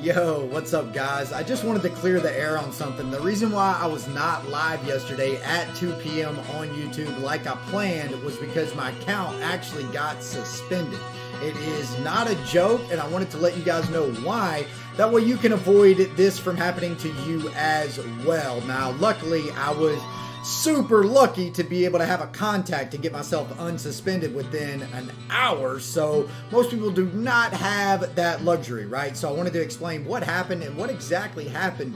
Yo, what's up guys? I just wanted to clear the air on something. The reason why I was not live yesterday at 2 p.m. on YouTube like I planned was because my account actually got suspended. It is not a joke, and I wanted to let you guys know why. That way you can avoid this from happening to you as well. Now, luckily, I was super lucky to be able to have a contact to get myself unsuspended within an hour. So most people do not have that luxury, right? So I wanted to explain what happened, and what exactly happened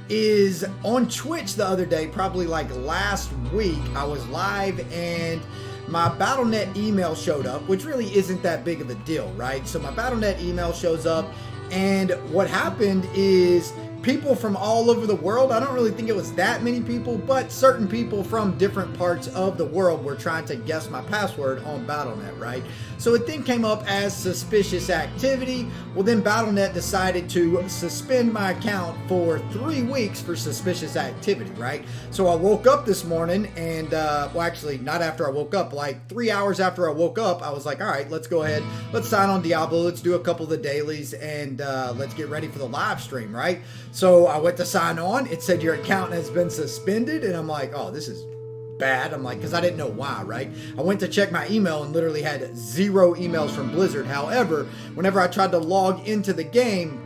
is on Twitch the other day, probably like last week, I was live and my Battle.net email showed up, which really isn't that big of a deal, right? So my Battle.net email shows up, and what happened is people from all over the world, I don't really think it was that many people, but certain people from different parts of the world were trying to guess my password on Battle.net, right? So it then came up as suspicious activity. Well, then Battle.net decided to suspend my account for 3 weeks for suspicious activity, right? So I woke up this morning and, well, actually not after I woke up, like 3 hours after I woke up, I was like, all right, let's go ahead. Let's sign on Diablo. Let's do a couple of the dailies and let's get ready for the live stream, right? So I went to sign on. It said your account has been suspended. And I'm like, oh, this is bad. I'm like, because I didn't know why, right? I went to check my email and literally had 0 emails from Blizzard. However, whenever I tried to log into the game,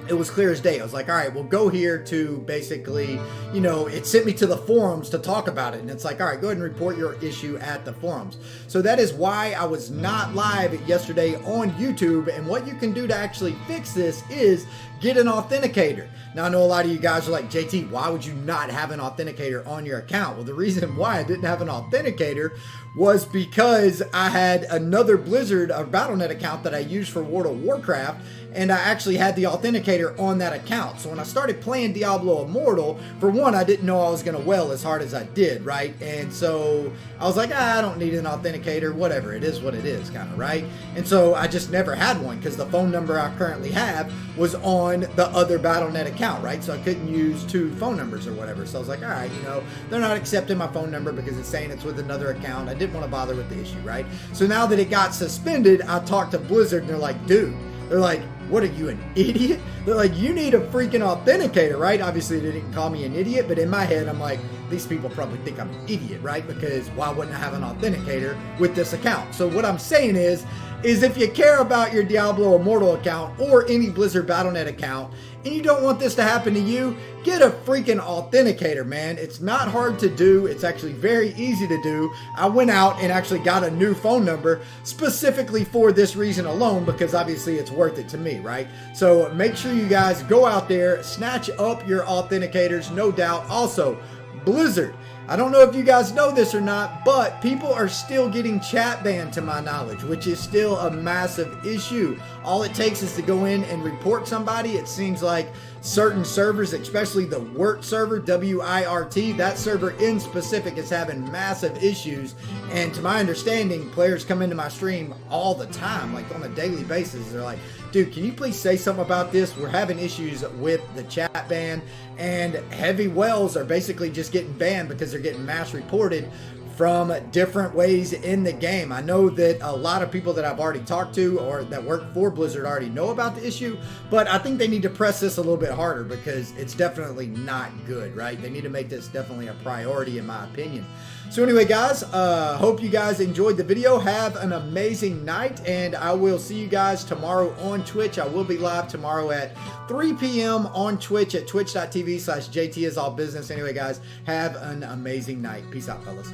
it was clear as day. I was like, all right, we'll go here to basically, you know, it sent me to the forums to talk about it. And it's like, all right, go ahead and report your issue at the forums. So that is why I was not live yesterday on YouTube. And what you can do to actually fix this is get an authenticator. Now, I know a lot of you guys are like, JT, why would you not have an authenticator on your account? Well, the reason why I didn't have an authenticator was because I had another Blizzard or Battle.net account that I used for World of Warcraft, and I actually had the authenticator on that account. So when I started playing Diablo Immortal, for one, I didn't know I was going to well as hard as I did, right? And so I was like, I don't need an authenticator, whatever, it is what it is, kind of, right? And so I just never had one because the phone number I currently have was on the other Battle.net account, right? So I couldn't use 2 phone numbers or whatever. So I was like, all right, you know, they're not accepting my phone number because it's saying it's with another account. I didn't want to bother with the issue, right? So now that it got suspended, I talked to Blizzard and they're like, dude, they're like, what are you, an idiot? They're like, you need a freaking authenticator, right? Obviously, they didn't call me an idiot, but in my head, I'm like, these people probably think I'm an idiot, right? Because why wouldn't I have an authenticator with this account? So what I'm saying is if you care about your Diablo Immortal account or any Blizzard Battle.net account, and you don't want this to happen to you, get a freaking authenticator, man. It's not hard to do. It's actually very easy to do. I went out and actually got a new phone number specifically for this reason alone, because obviously it's worth it to me, right? So make sure you guys go out there, snatch up your authenticators, no doubt. Also, Blizzard, I don't know if you guys know this or not, but people are still getting chat banned to my knowledge, which is still a massive issue. All it takes is to go in and report somebody. It seems like certain servers, especially the WIRT server, W-I-R-T, that server in specific is having massive issues. And to my understanding, players come into my stream all the time, like on a daily basis. They're like, dude, can you please say something about this? We're having issues with the chat ban, and heavy wells are basically just getting banned because they're getting mass reported from different ways in the game. I know that a lot of people that I've already talked to or that work for Blizzard already know about the issue, but I think they need to press this a little bit harder because it's definitely not good, right? They need to make this definitely a priority in my opinion. So anyway, guys, hope you guys enjoyed the video. Have an amazing night, and I will see you guys tomorrow on Twitch. I will be live tomorrow at 3 p.m. on Twitch at twitch.tv/JTisAllBusiness. Anyway, guys, have an amazing night. Peace out, fellas.